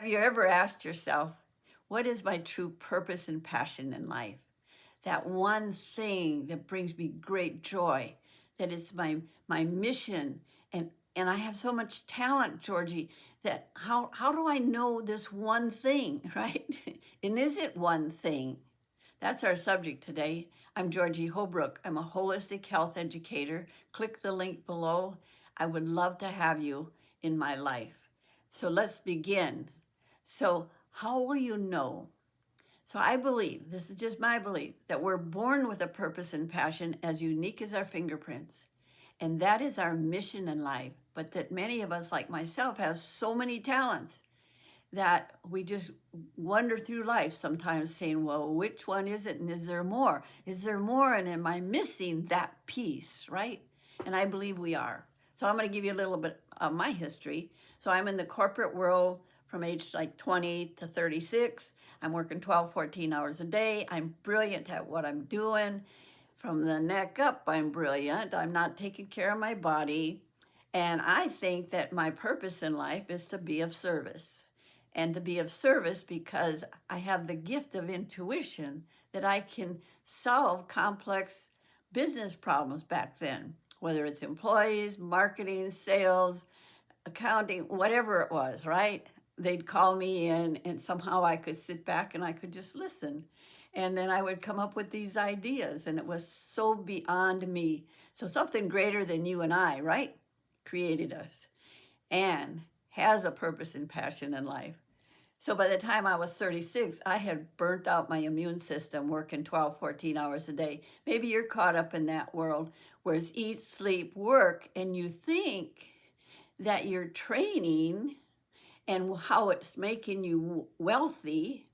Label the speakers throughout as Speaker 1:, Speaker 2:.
Speaker 1: Have you ever asked yourself, what is my true purpose and passion in life? That one thing that brings me great joy, that is my mission. And I have so much talent, Georgie, that how do I know this one thing, right? And is it one thing? That's our subject today. I'm Georgie Holbrook. I'm a holistic health educator. Click the link below. I would love to have you in my life. So let's begin. So, how will you know? So, I believe, this is just my belief, that we're born with a purpose and passion as unique as our fingerprints. And that is our mission in life. But that many of us, like myself, have so many talents that we just wander through life sometimes saying, well, which one is it? And is there more? Is there more? And am I missing that piece, right? And I believe we are. So I'm going to give you a little bit of my history. So I'm in the corporate world from age like 20 to 36. I'm working 12, 14 hours a day. I'm brilliant at what I'm doing. From the neck up, I'm brilliant. I'm not taking care of my body. And I think that my purpose in life is to be of service. And to be of service because I have the gift of intuition that I can solve complex business problems back then, whether it's employees, marketing, sales, accounting, whatever it was, right? They'd call me in and somehow I could sit back and I could just listen. And then I would come up with these ideas and it was so beyond me. So something greater than you and I, right? Created us and has a purpose and passion in life. So by the time I was 36, I had burnt out my immune system working 12, 14 hours a day. Maybe you're caught up in that world where it's eat, sleep, work, and you think that your training and how it's making you wealthy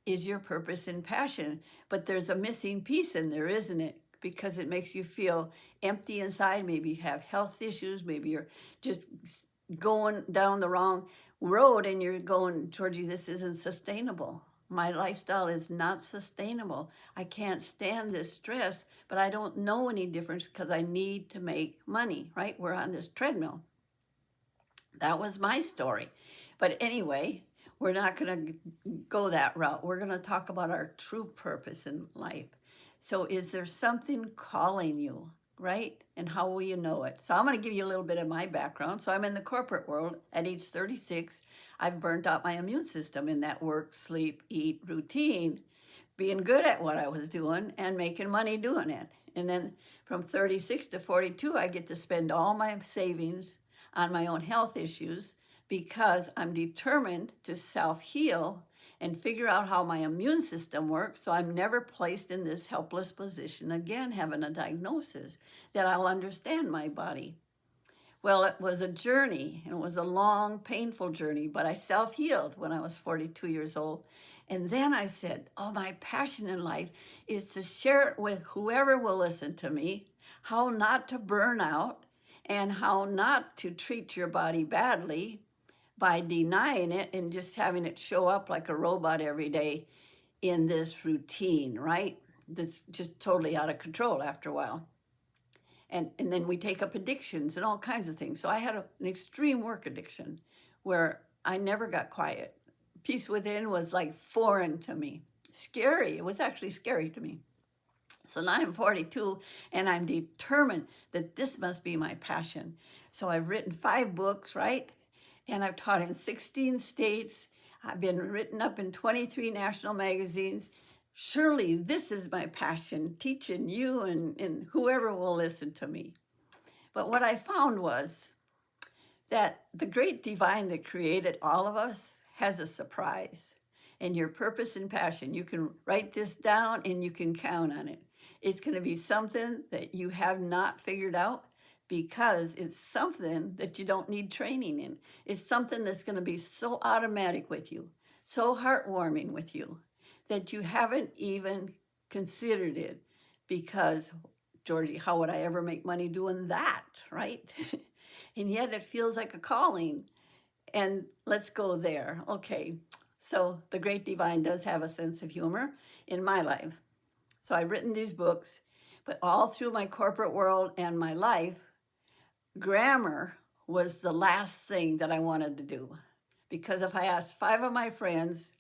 Speaker 1: is your purpose and passion. But there's a missing piece in there, isn't it? Because it makes you feel empty inside. Maybe you have health issues. Maybe you're just going down the wrong road and you're going, Georgie, this isn't sustainable. My lifestyle is not sustainable. I can't stand this stress, but I don't know any difference because I need to make money, right? We're on this treadmill. That was my story. But anyway, we're not going to go that route. We're going to talk about our true purpose in life. So, is there something calling you, right? And how will you know it? So, I'm going to give you a little bit of my background. So, I'm in the corporate world at age 36. I've burnt out my immune system in that work, sleep, eat routine, being good at what I was doing and making money doing it. And then from 36 to 42, I get to spend all my savings on my own health issues because I'm determined to self-heal and figure out how my immune system works so I'm never placed in this helpless position again, having a diagnosis, that I'll understand my body. Well, it was a journey, and it was a long, painful journey, but I self-healed when I was 42 years old. And then I said, oh, my passion in life is to share it with whoever will listen to me, how not to burn out, and how not to treat your body badly by denying it and just having it show up like a robot every day in this routine, right? That's just totally out of control after a while. And then we take up addictions and all kinds of things. So I had an extreme work addiction where I never got quiet. Peace within was like foreign to me. Scary. It was actually scary to me. So now I'm 42 and I'm determined that this must be my passion. So I've written 5 books, right? And I've taught in 16 states. I've been written up in 23 national magazines. Surely this is my passion, teaching you and whoever will listen to me. But what I found was that the great divine that created all of us has a surprise. And your purpose and passion, you can write this down and you can count on it. It's going to be something that you have not figured out because it's something that you don't need training in. It's something that's going to be so automatic with you, so heartwarming with you, that you haven't even considered it because, Georgie, how would I ever make money doing that, right? And yet it feels like a calling. And let's go there. Okay, so the great divine does have a sense of humor in my life. So I've written these books, but all through my corporate world and my life, grammar was the last thing that I wanted to do. Because if I asked 5 of my friends,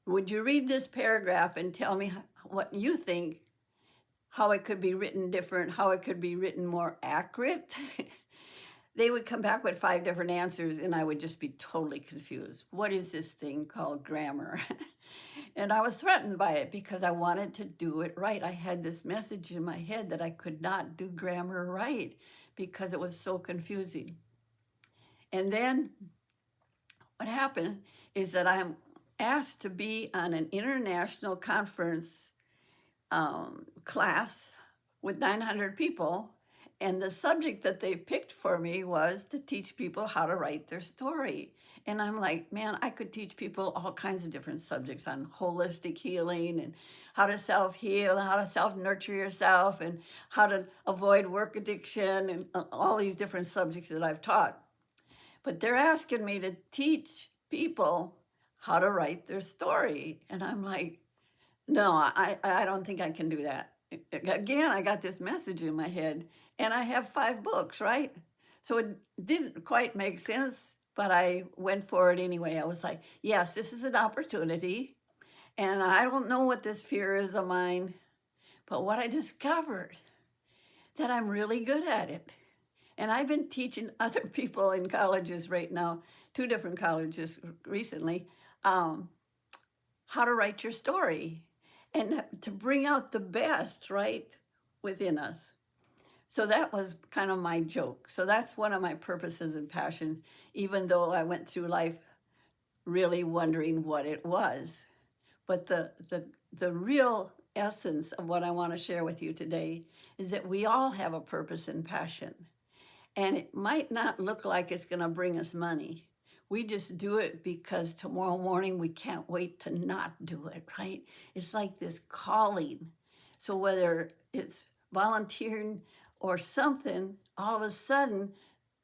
Speaker 1: would you read this paragraph and tell me what you think, how it could be written different, how it could be written more accurate? They would come back with 5 different answers, and I would just be totally confused. What is this thing called grammar? And I was threatened by it because I wanted to do it right. I had this message in my head that I could not do grammar right because it was so confusing. And then what happened is that I'm asked to be on an international conference class with 900 people. And the subject that they picked for me was to teach people how to write their story. And I'm like, man, I could teach people all kinds of different subjects on holistic healing and how to self-heal, how to self-nurture yourself, and how to avoid work addiction, and all these different subjects that I've taught. But they're asking me to teach people how to write their story. And I'm like, no, I don't think I can do that. Again, I got this message in my head, and I have 5 books, right? So it didn't quite make sense, but I went for it anyway. I was like, yes, this is an opportunity, and I don't know what this fear is of mine, but what I discovered, that I'm really good at it. And I've been teaching other people in colleges right now, 2 different colleges recently, how to write your story and to bring out the best, right, within us. So that was kind of my joke. So that's one of my purposes and passions, even though I went through life really wondering what it was. But the real essence of what I want to share with you today is that we all have a purpose and passion. And it might not look like it's going to bring us money. We just do it because tomorrow morning we can't wait to not do it, right? It's like this calling. So whether it's volunteering or something, all of a sudden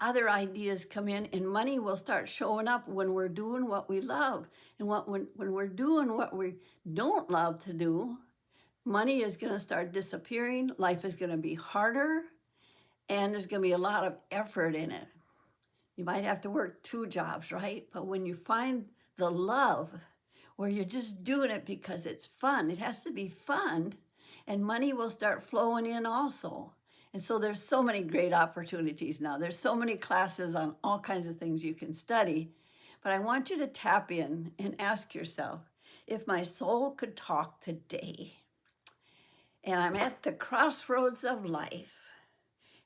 Speaker 1: other ideas come in and money will start showing up when we're doing what we love. And when we're doing what we don't love to do, money is going to start disappearing. Life is going to be harder, and there's going to be a lot of effort in it. You might have to work 2 jobs, right? But when you find the love where you're just doing it because it's fun, it has to be fun, and money will start flowing in also. And so there's so many great opportunities now. There's so many classes on all kinds of things you can study. But I want you to tap in and ask yourself, if my soul could talk today, and I'm at the crossroads of life,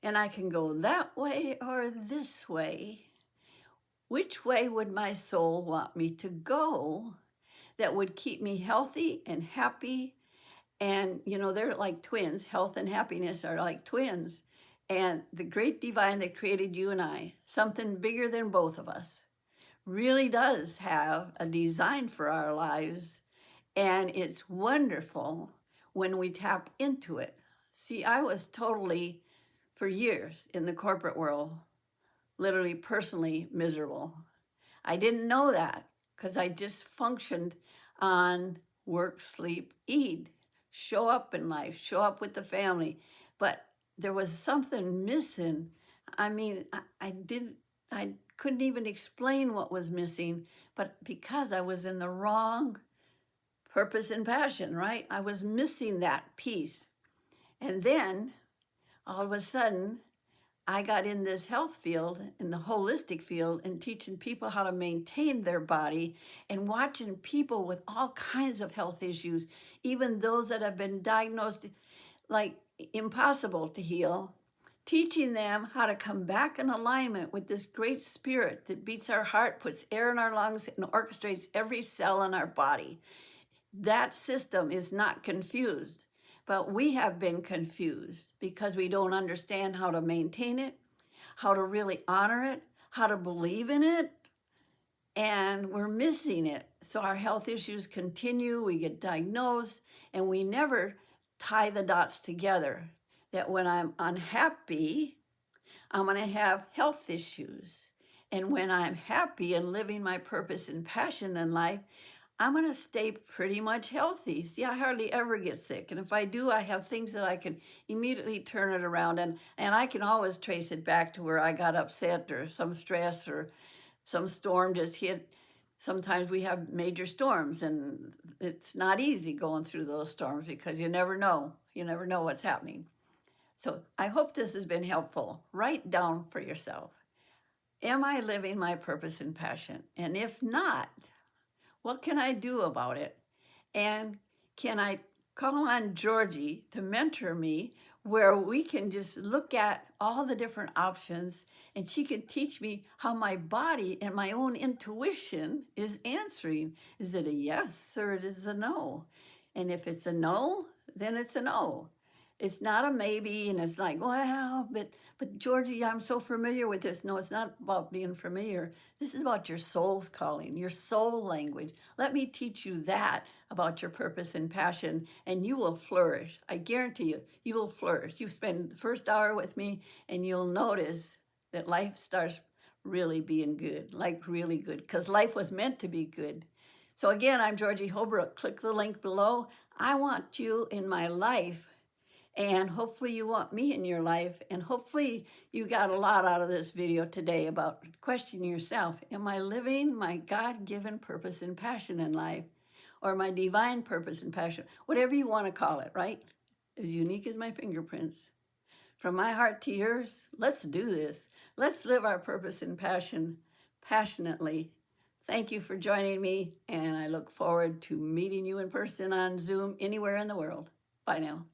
Speaker 1: and I can go that way or this way, which way would my soul want me to go that would keep me healthy and happy? And, you know, they're like twins. Health and happiness are like twins. And the great divine that created you and I, something bigger than both of us, really does have a design for our lives. And it's wonderful when we tap into it. See, I was totally, for years in the corporate world, literally personally miserable. I didn't know that because I just functioned on work, sleep, eat, show up in life, show up with the family. But there was something missing. I mean, I couldn't even explain what was missing, but because I was in the wrong purpose and passion, right? I was missing that piece. And then all of a sudden, I got in this health field, in the holistic field, and teaching people how to maintain their body and watching people with all kinds of health issues, even those that have been diagnosed like impossible to heal, teaching them how to come back in alignment with this great spirit that beats our heart, puts air in our lungs, and orchestrates every cell in our body. That system is not confused. But we have been confused because we don't understand how to maintain it, how to really honor it, how to believe in it, and we're missing it. So our health issues continue, we get diagnosed, and we never tie the dots together that when I'm unhappy, I'm going to have health issues. And when I'm happy and living my purpose and passion in life, I'm going to stay pretty much healthy. See, I hardly ever get sick. And if I do, I have things that I can immediately turn it around. And I can always trace it back to where I got upset or some stress or Some storm just hit. Sometimes we have major storms, and it's not easy going through those storms because you never know. You never know what's happening. So I hope this has been helpful. Write down for yourself, am I living my purpose and passion? And if not, what can I do about it? And can I call on Georgie to mentor me where we can just look at all the different options and she can teach me how my body and my own intuition is answering. Is it a yes or it is a no? And if it's a no, then it's a no. It's not a maybe, and it's like, well, but Georgie, I'm so familiar with this. No, it's not about being familiar. This is about your soul's calling, your soul language. Let me teach you that about your purpose and passion, and you will flourish. I guarantee you, you will flourish. You spend the first hour with me, and you'll notice that life starts really being good, like really good, because life was meant to be good. So again, I'm Georgie Holbrook. Click the link below. I want you in my life. And hopefully you want me in your life. And hopefully you got a lot out of this video today about questioning yourself. Am I living my God-given purpose and passion in life? Or my divine purpose and passion? Whatever you want to call it, right? As unique as my fingerprints. From my heart to yours, let's do this. Let's live our purpose and passion passionately. Thank you for joining me. And I look forward to meeting you in person on Zoom anywhere in the world. Bye now.